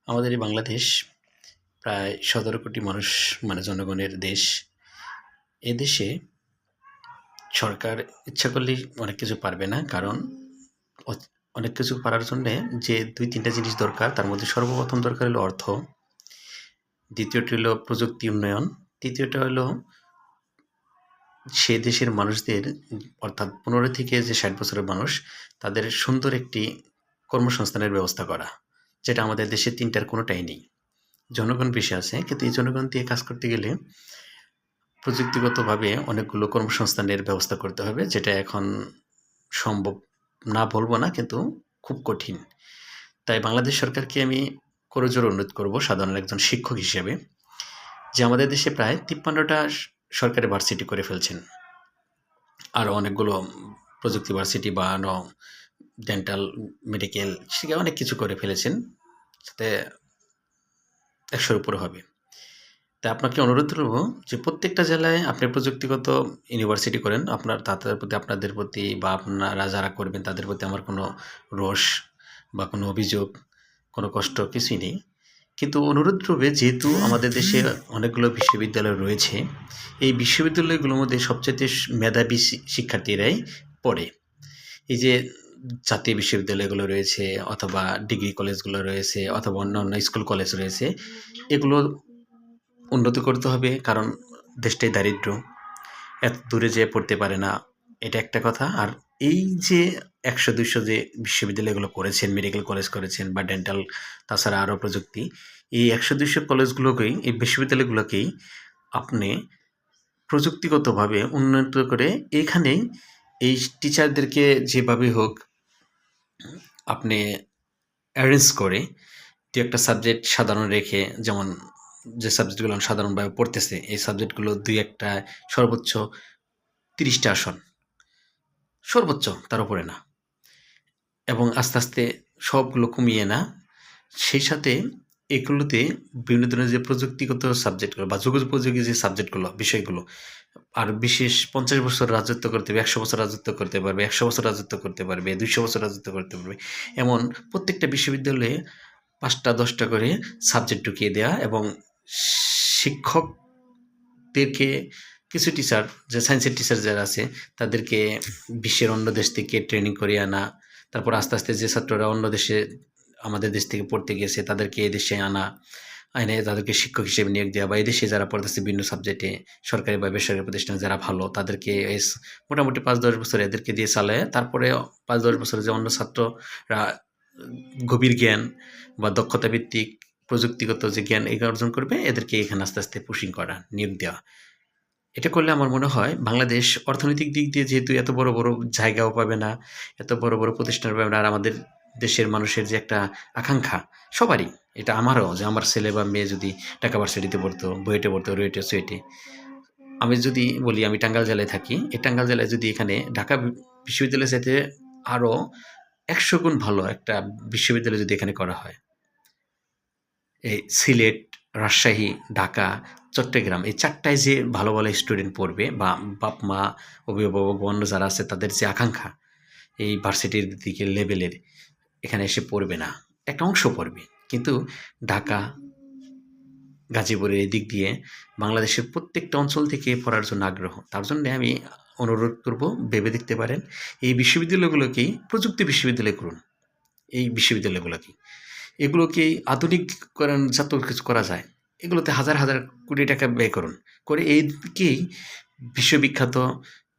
আমাদের এই বাংলাদেশ প্রায় ১৭ কোটি মানুষ জনগণের দেশ। এ দেশে সরকার ইচ্ছা করলেই অনেক কিছু পারবে না। কারণ অচ অনেক কিছু পারার জন্যে যে ২-৩ টা জিনিস দরকার তার মধ্যে সর্বপ্রথম দরকার হলো অর্থ, দ্বিতীয়টি হলো প্রযুক্তি উন্নয়ন, তৃতীয়টা হলো সে দেশের মানুষদের অর্থাৎ ১৫ থেকে যে ৬০ বছরের মানুষ তাদের সুন্দর একটি কর্মসংস্থানের ব্যবস্থা করা। যেটা আমাদের দেশে ৩ টার কোনোটাই নেই। জনগণ বেশি আছে কিন্তু এই জনগণ দিয়ে কাজ করতে গেলে প্রযুক্তিগতভাবে অনেকগুলো কর্মসংস্থানের ব্যবস্থা করতে হবে, যেটা এখন সম্ভব না বলবো না, কিন্তু খুব কঠিন। তাই বাংলাদেশ সরকারকে আমি করজোড়ে অনুরোধ করব সাধারণ একজন শিক্ষক হিসেবে, যে আমাদের দেশে প্রায় ৫৩টা সরকারি ভার্সিটি করে ফেলছেন। আরও অনেকগুলো প্রযুক্তি ভার্সিটি বা ডেন্টাল, মেডিকেল শিখে অনেক কিছু করে ফেলেছেন, যাতে ১০০-র উপরে হবে। তাই আপনাকে অনুরোধ করব যে প্রত্যেকটা জেলায় আপনি প্রযুক্তিগত ইউনিভার্সিটি করেন। আপনাদের প্রতি বা আপনারা যারা করবেন তাদের প্রতি আমার কোনো রোষ বা কোনো অভিযোগ, কোনো কষ্ট কিছুই নেই। কিন্তু অনুরোধ রইবে, যেহেতু আমাদের দেশে অনেকগুলো বিশ্ববিদ্যালয় রয়েছে, এই বিশ্ববিদ্যালয়গুলোর মধ্যে সবচাইতে মেধাবী শিক্ষার্থীরাই পড়ে। এই যে জাতীয় বিশ্ববিদ্যালয়গুলো রয়েছে অথবা ডিগ্রি কলেজগুলো রয়েছে অথবা অন্যান্য স্কুল কলেজ রয়েছে, এগুলো উন্নত করতে হবে। কারণ দেশটাই দারিদ্র, এত দূরে যেয়ে পড়তে পারে না, এটা একটা কথা। আর এই যে ১০০-২০০ যে বিশ্ববিদ্যালয়গুলো করেছেন, মেডিকেল কলেজ করেছেন বা ডেন্টাল, তাছাড়া আরও প্রযুক্তি, এই ১০০-২০০ কলেজগুলোকেই, এই বিশ্ববিদ্যালয়গুলোকেই আপনি প্রযুক্তিগতভাবে উন্নত করে এখানেই এই টিচারদেরকে যেভাবে হোক আপনি অ্যারেঞ্জ করে ২-১টা সাবজেক্ট সাধারণ রেখে, যেমন যে সাবজেক্টগুলো সাধারণভাবে পড়তেছে এই সাবজেক্টগুলো ২-১টা, সর্বোচ্চ ৩০টা আসন, সর্বোচ্চ, তার উপরে না। এবং আস্তে আস্তে সবগুলো কমিয়ে না, সেই সাথে এগুলোতে বিভিন্ন ধরনের যে প্রযুক্তিগত সাবজেক্টগুলো বা যুগোপযোগী যে সাবজেক্টগুলো, বিষয়গুলো, আর বিশেষ ৫০ বছর রাজত্ব করতে পারবে, ১০০ বছর রাজত্ব করতে পারবে, ১০০ বছর রাজত্ব করতে পারবে, ২০০ বছর রাজত্ব করতে পারবে, এমন প্রত্যেকটা বিশ্ববিদ্যালয়ে ৫টা-১০টা করে সাবজেক্ট ঢুকিয়ে দেওয়া এবং শিক্ষকদেরকে কিছু টিচার, যে সায়েন্সের টিচার যারা আছে তাদেরকে বিশ্বের অন্য দেশ থেকে ট্রেনিং করিয়ে আনা। তারপর আস্তে আস্তে যে ছাত্ররা অন্য দেশে আমাদের দেশ থেকে পড়তে গেছে তাদেরকে এদেশে আনা, এনে তাদেরকে শিক্ষক হিসেবে নিয়োগ দেওয়া, বা এদেশে যারা পড়তেছে বিভিন্ন সাবজেক্টে সরকারি বা বেসরকারি প্রতিষ্ঠানে যারা ভালো তাদেরকে মোটামুটি ৫-১০ বছর এদেরকে দিয়ে চালায়, তারপরে ৫-১০ বছরে যে অন্য ছাত্ররা গভীর জ্ঞান বা দক্ষতা ভিত্তিক প্রযুক্তিগত যে জ্ঞান এগুলো অর্জন করবে, এদেরকে এখানে আস্তে আস্তে পুশিং করা, নিয়োগ দেওয়া। এটা করলে আমার মনে হয় বাংলাদেশ অর্থনৈতিক দিক দিয়ে যেহেতু এত বড় বড় জায়গাও পাবে না, এত বড় বড় প্রতিষ্ঠান পাবে না, আর আমাদের দেশের মানুষের যে একটা আকাঙ্ক্ষা সবারই, এটা আমারও, যে আমার ছেলে বা মেয়ে যদি ঢাকা ভার্সিটিতে পড়তো, বুয়েটে পড়তো, রুয়েটে, চুয়েটে। আমি যদি বলি আমি টাঙ্গাইল জেলায় থাকি, এই টাঙ্গাইল জেলায় যদি এখানে ঢাকা বিশ্ববিদ্যালয়ের চাইতে আরও ১০০ গুণ ভালো একটা বিশ্ববিদ্যালয় যদি এখানে করা হয়, এই সিলেট, রাজশাহী, ঢাকা, চট্টগ্রাম, এই ৪ টায় যে ভালো ভালো স্টুডেন্ট পড়বে, বা বাপ-মা, অভিভাবক, অন্য যারা আছে তাদের যে আকাঙ্ক্ষা এই ভার্সিটির দিকে লেভেলের, এখানে এসে পড়বে না। একটা অংশ পড়বে। কিন্তু ঢাকা, গাজীপুরের এই দিক দিয়ে বাংলাদেশের প্রত্যেকটা অঞ্চল থেকে পড়ার জন্য আগ্রহ। তার জন্যে আমি অনুরোধ করব, ভেবে দেখতে পারেন এই বিশ্ববিদ্যালয়গুলোকেই প্রযুক্তি বিশ্ববিদ্যালয় করুন। এই বিশ্ববিদ্যালয়গুলোকেই। এগুলোকে আধুনিকরণ যত কিছু করা যায়, এগুলোতে হাজার হাজার কোটি টাকা ব্যয় করুন। করে এইদিকেই বিশ্ববিখ্যাত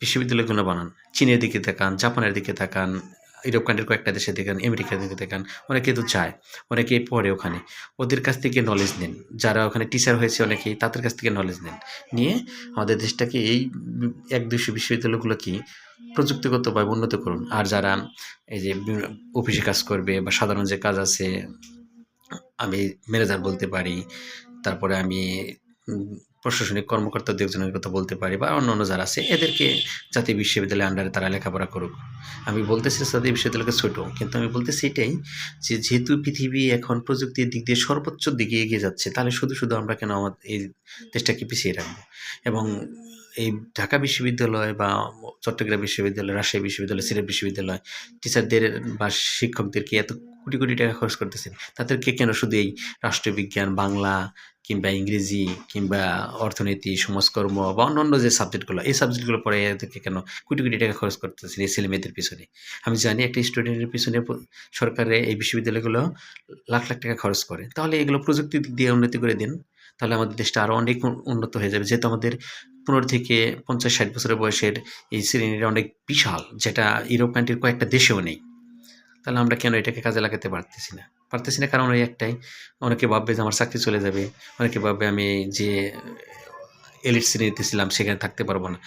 বিশ্ববিদ্যালয়গুলো বানান। চীনের দিকে তাকান, জাপানের দিকে তাকান, ইউরোপ কান্ট্রির কয়েকটা দেশে দেখেন, আমেরিকার দিকে তাকান। অনেকে তো যায়, অনেকেই পড়ে ওখানে। ওদের কাছ থেকে নলেজ নিন। যারা ওখানে টিচার হয়েছে অনেকেই, তাদের কাছ থেকে নলেজ নেন। নিয়ে আমাদের দেশটাকে এই ১-২০০ বিশ্ববিদ্যালয়গুলোকেই প্রযুক্তিগতভাবে উন্নত করুন। আর যারা এই যে অফিসে কাজ করবে বা সাধারণ যে কাজ আছে, আমি ম্যানেজার বলতে পারি, তারপরে আমি উম প্রশাসনিক কর্মকর্তা ২-১ জনের কথা বলতে পারি, বা অন্যান্য যারা আছে এদেরকে জাতীয় বিশ্ববিদ্যালয়ের আন্ডারে তারা লেখাপড়া করুক। আমি বলতেছি জাতীয় বিশ্ববিদ্যালয়কে ছোট, কিন্তু আমি বলতেছি এটাই, যে যেহেতু পৃথিবী এখন প্রযুক্তির দিক দিয়ে সর্বোচ্চ দিকে এগিয়ে যাচ্ছে, তাহলে শুধু আমরা কেন এই দেশটাকে পিছিয়ে রাখবো? এবং এই ঢাকা বিশ্ববিদ্যালয় বা চট্টগ্রাম বিশ্ববিদ্যালয়, রাজশাহী বিশ্ববিদ্যালয়, সিলেট বিশ্ববিদ্যালয় টিচারদের বা শিক্ষকদেরকে এত কোটি, কোটি টাকা খরচ করতেছেন। তাদেরকে কেন শুধু এই রাষ্ট্রবিজ্ঞান, বাংলা কিংবা ইংরেজি কিংবা অর্থনীতি, সমাজকর্ম বা অন্যান্য যে সাবজেক্টগুলো, এই সাবজেক্টগুলো পড়ায় এদেরকে কেন কোটি, কোটি টাকা খরচ করতেছেন এই ছেলেমেয়েদের পিছনে? আমি জানি একটা স্টুডেন্টের পিছনে সরকারে এই বিশ্ববিদ্যালয়গুলো লাখ, লাখ টাকা খরচ করে। তাহলে এগুলো প্রযুক্তি দিক দিয়ে উন্নতি করে দিন। তাহলে আমাদের দেশটা আরো অনেক উন্নত হয়ে যাবে। যেহেতু আমাদের ১৫ থেকে ৫০-৬০ বছরের বয়সের এই শ্রেণীটা অনেক বিশাল, যেটা ইউরোপ কান্ট্রির কয়েকটা দেশেও নেই। তাহলে আমরা কেন এটাকে কাজে লাগাতে পারতেছি না? পারতেছি না কারণ ওই একটাই, অনেকে ভাববে যে আমার চাকরি চলে যাবে। অনেকে ভাববে আমি যে এলিট শ্রেণীতে ছিলাম সেখানে থাকতে পারবো না।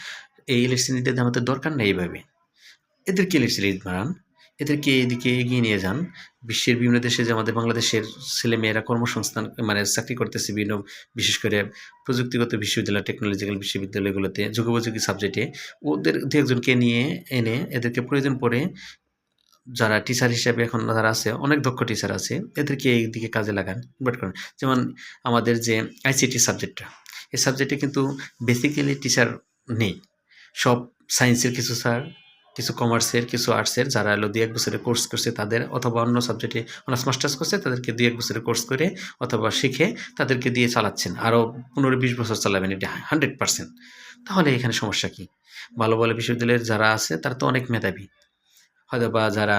এই এলিট শ্রেণীতে আমাদের দরকার নেই এভাবে। এদেরকে এলিট শ্রেণী বানান, এদেরকে এদিকে এগিয়ে নিয়ে যান। বিশ্বের বিভিন্ন দেশে যে আমাদের বাংলাদেশের ছেলেমেয়েরা কর্মসংস্থান মানে চাকরি করতেছে বিভিন্ন, বিশেষ করে প্রযুক্তিগত বিশ্ববিদ্যালয়, টেকনোলজিক্যাল বিশ্ববিদ্যালয়গুলোতে যুগোপযোগী সাবজেক্টে ওদের ২-১ জনকে নিয়ে এনে এদেরকে প্রয়োজন পড়ে যারা টিচার হিসেবে এখন যারা আছে, অনেক দক্ষ টিচার আছে, এদেরকে এই দিকে কাজে লাগান, কনভার্ট করেন। যেমন আমাদের যে আইসিটি সাবজেক্টটা, এই সাবজেক্টে কিন্তু বেসিক্যালি টিচার নেই। সব সায়েন্সের কিছু স্যার, কিছু কমার্সের, কিছু আর্টসের যারা হলো ২-১ বছরের কোর্স করছে তাদের, অথবা অন্য সাবজেক্টে অনার্স মাস্টার্স করছে তাদেরকে ২-১ বছরের কোর্স করে অথবা শিখে তাদেরকে দিয়ে চালাচ্ছেন। আরও ১৫-২০ বছর চালাবেন, এটা 100%। তাহলে এখানে সমস্যা কি? ভালো, ভালো বিশ্ববিদ্যালয়ের যারা আছে তারা তো অনেক মেধাবী। হয়তোবা যারা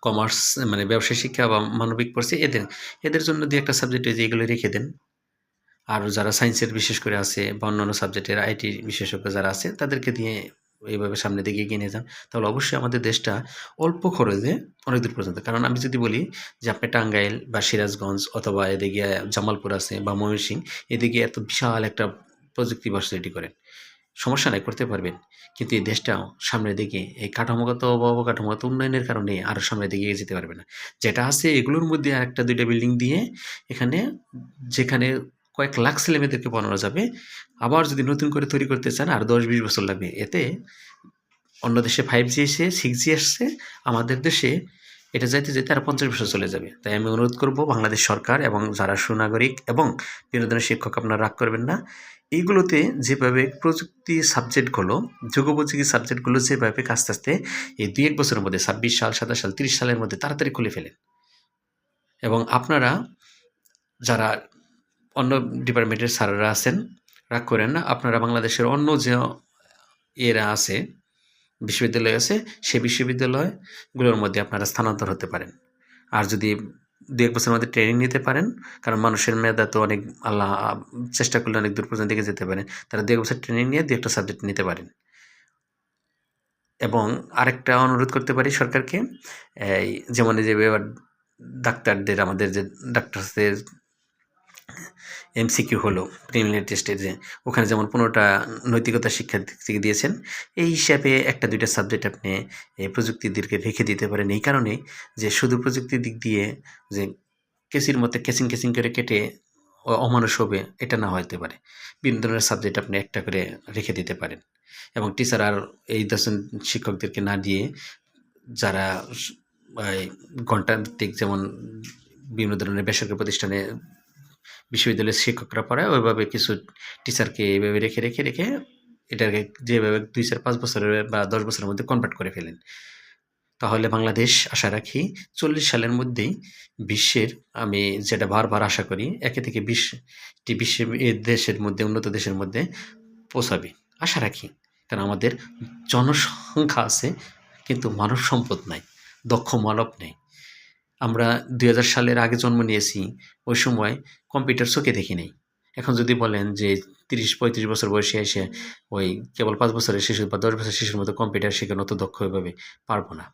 কমার্স মানে ব্যবসায় শিক্ষা বা মানবিক পড়ছে এদের জন্য ২-১ টা সাবজেক্টে যে এগুলো রেখে দেন। আর যারা সায়েন্সের বিশেষ করে আছে বা অন্যান্য সাবজেক্টের আইটি বিশেষজ্ঞ যারা আছে তাদেরকে দিয়ে এইভাবে সামনের দিকে এগিয়ে নিয়ে যান। তাহলে অবশ্যই আমাদের দেশটা অল্প খরচে অনেক দূর পর্যন্ত, কারণ আমি যদি বলি যে আপনি টাঙ্গাইল বা সিরাজগঞ্জ অথবা এদিকে জামালপুর আছে বা ময়মনসিংহ, এদিকে এত বিশাল একটা প্রযুক্তি ভার্সিটি করেন। সমস্যা নাই, করতে পারবেন। কিন্তু এই দেশটা সামনের দিকে এই কাঠামোগত বা অবকাঠামোগত উন্নয়নের কারণে আরো সামনের দিকে এগিয়ে যেতে পারবে না। যেটা আছে এগুলোর মধ্যে আরেকটা ২ টা বিল্ডিং দিয়ে এখানে, যেখানে কয়েক লাখ ছেলেমেয়েদেরকে পড়ানো যাবে, আবার যদি নতুন করে তৈরি করতে চান আর ১০-২০ বছর লাগবে। এতে অন্য দেশে 5G এসে 6G আসছে, আমাদের দেশে এটা যাইতে, যাইতে আরো ৫০ বছর চলে যাবে। তাই আমি অনুরোধ করব বাংলাদেশ সরকার এবং যারা সুনাগরিক এবং বিনোদনের শিক্ষক, আপনারা রাগ করবেন না। এইগুলোতে যেভাবে প্রযুক্তি সাবজেক্টগুলো, যুগোপযোগী সাবজেক্টগুলো যেভাবে আস্তে, আস্তে এই ২-১ বছরের মধ্যে ২৬ সাল, ২৭ সাল, ৩০ সালের মধ্যে তাড়াতাড়ি খুলে ফেলেন। এবং আপনারা যারা অন্য ডিপার্টমেন্টের স্যারেরা আছেন, রাগ করেন না। আপনারা বাংলাদেশের অন্য যে এরা আছে, বিশ্ববিদ্যালয় আছে, সেই বিশ্ববিদ্যালয়গুলোর মধ্যে আপনারা স্থানান্তর হতে পারেন। আর যদি ২-১ বছরের মধ্যে ট্রেনিং নিতে পারেন, কারণ মানুষের মেধা তো অনেক, আল্লাহ চেষ্টা করলে অনেক দূর পর্যন্ত এগিয়ে যেতে পারেন। তারা ২-১ বছর ট্রেনিং নিয়ে ২-১ টা সাবজেক্ট নিতে পারেন। এবং আরেকটা অনুরোধ করতে পারি সরকারকে, এই যেমন এই যে এবার ডাক্তারদের, আমাদের যে ডাক্তারদের এমসিকিউ হলো প্রিলিমিনারি টেস্টে, যে ওখানে যেমন ১৫টা নৈতিকতা শিক্ষা থেকে দিয়েছেন, এই হিসাবে ১টা ২টা সাবজেক্ট আপনি এই প্রযুক্তিদেরকে রেখে দিতে পারেন। এই কারণে যে শুধু প্রযুক্তির দিক দিয়ে যে কেসির মধ্যে কেসিং, কেসিং করে কেটে অমানুষ হবে, এটা না হতে পারে। বিভিন্ন ধরনের সাবজেক্ট আপনি একটা করে রেখে দিতে পারেন। এবং টিচার আর এই ১০ জন শিক্ষকদেরকে না দিয়ে যারা এই ঘন্টাভিত্তিক, যেমন বিভিন্ন ধরনের বেসরকারি প্রতিষ্ঠানে বিশ্ববিদ্যালয়ের শিক্ষকরা পড়ায়, ওইভাবে কিছু টিচারকে এভাবে রেখে এটাকে যেভাবে ২, ৪, ৫ বছরের বা ১০ বছরের মধ্যে কনভার্ট করে ফেলেন। তাহলে বাংলাদেশ আশা রাখি ৪০ সালের মধ্যেই বিশ্বের, আমি যেটা বারবার আশা করি, ১ থেকে ২০টি দেশের মধ্যে, উন্নত দেশের মধ্যে পৌঁছাবে। আশা রাখি। কারণ আমাদের জনসংখ্যা আছে কিন্তু মানব সম্পদ নাই, দক্ষ মানব নেই। আমরা ২০০০ সালের আগে জন্ম নিয়েছি, ওই সময় কম্পিউটার চোখে দেখি নাই। এখন যদি বলেন যে ৩০-৩৫ বছর বয়সে এসে ওই কেবল ৫ বছরের শিশু বা ১০ বছরের শিশুর মতো কম্পিউটার শেখানো অত দক্ষ এভাবে পারব না।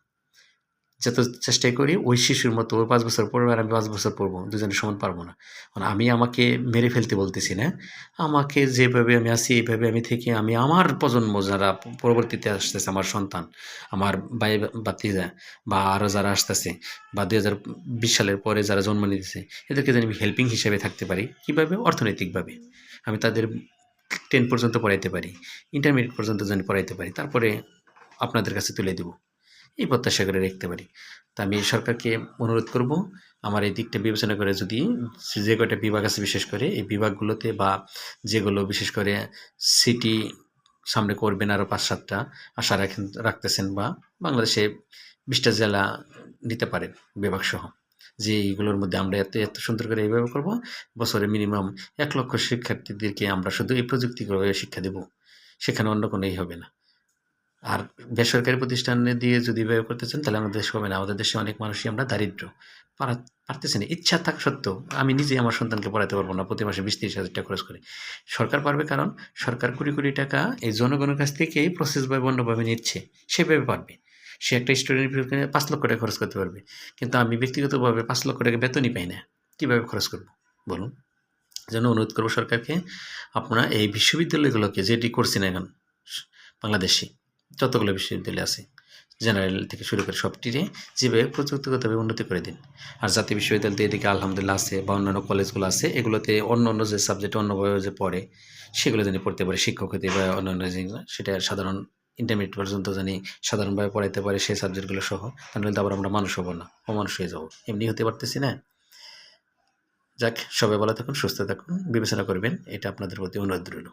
যত চেষ্টাই করি ওই শিশুর মতো, ওই ৫ বছর পড়বে আর আমি ৫ বছর পড়বো, দুজনের সমান পারবো না। মানে আমি আমাকে মেরে ফেলতে বলতেছি না। আমাকে যেভাবে আমি আছি এইভাবে আমি থেকে, আমি আমার প্রজন্ম যারা পরবর্তীতে আসতেছে, আমার সন্তান, আমার ভাই ভাতিজা বা আরও যারা আসতেছে বা ২০২০ সালের পরে যারা জন্ম নিতেছে, এদেরকে যেন আমি হেল্পিং হিসেবে থাকতে পারি। কীভাবে? অর্থনৈতিকভাবে। আমি তাদের 10 পর্যন্ত পড়াইতে পারি, ইন্টারমিডিয়েট পর্যন্ত যেন পড়াইতে পারি, তারপরে আপনাদের কাছে তুলে দেব। এই প্রত্যাশা করে রাখতে পারি। তা আমি সরকারকে অনুরোধ করব, আমার এই দিকটা বিবেচনা করে যদি যে কয়টা বিভাগ আছে বিশেষ করে এই বিভাগগুলোতে, বা যেগুলো বিশেষ করে সিটি সামনে করবেন আরও ৫-৭টা আশা রাখতেছেন, বা বাংলাদেশে ২০টা জেলা নিতে পারেন বিভাগসহ। যে এইগুলোর মধ্যে আমরা এত সুন্দর করে এইভাবে করব, বছরে মিনিমাম ১ লক্ষ শিক্ষার্থীদেরকে আমরা শুধু এই প্রযুক্তিগত শিক্ষা দেব। সেখানে অন্য কোনো হবে না। আর বেসরকারি প্রতিষ্ঠানে দিয়ে যদি ব্যয় করতে চান, তাহলে আমাদের দেশে হবে না। আমাদের দেশে অনেক মানুষই আমরা দারিদ্র। পারতেছি না। ইচ্ছা থাকা সত্ত্বেও আমি নিজেই আমার সন্তানকে পড়াতে পারব না প্রতি মাসে ২০-৩০ হাজার টাকা খরচ করে। সরকার পারবে, কারণ সরকার কোটি, কোটি টাকা এই জনগণের কাছ থেকেই প্রসেসভাবে অন্যভাবে নিচ্ছে। সেভাবে পারবে। সে একটা স্টুডেন্টের পিছনে ৳৫,০০,০০০ খরচ করতে পারবে। কিন্তু আমি ব্যক্তিগতভাবে ৳৫,০০,০০০ বেতনই পাই না। কিভাবে খরচ করব? বলুন? এজন্য অনুরোধ করব সরকারকে, আপনারা এই বিশ্ববিদ্যালয়গুলোকে যেটি করছেন এখন বাংলাদেশে যতগুলো বিশ্ববিদ্যালয় আছে, জেনারেল থেকে শুরু করে সবটিরে যেভাবে প্রযুক্তিগতভাবে উন্নতি করে দিন। আর জাতীয় বিশ্ববিদ্যালয় তো এদিকে আলহামদুলিল্লাহ আছে, বা অন্যান্য কলেজগুলো আছে, এগুলোতে অন্য যে সাবজেক্ট অন্যভাবে যে পড়ে, সেগুলো জানি পড়তে পারে, শিক্ষক হতে বা অন্যান্য যেগুলো, সেটা সাধারণ ইন্টারমিডিয়েট পর্যন্ত জানি সাধারণভাবে পড়াইতে পারে সেই সাবজেক্টগুলো সহ। তাহলে তো আবার আমরা মানুষ হব না, অমানুষ হয়ে যাব। এমনি হতে পারতেছি না। যাক, সবাই ভালো থাকুন, সুস্থ থাকুন, বিবেচনা করবেন, এটা আপনাদের প্রতি অনুরোধ রইল।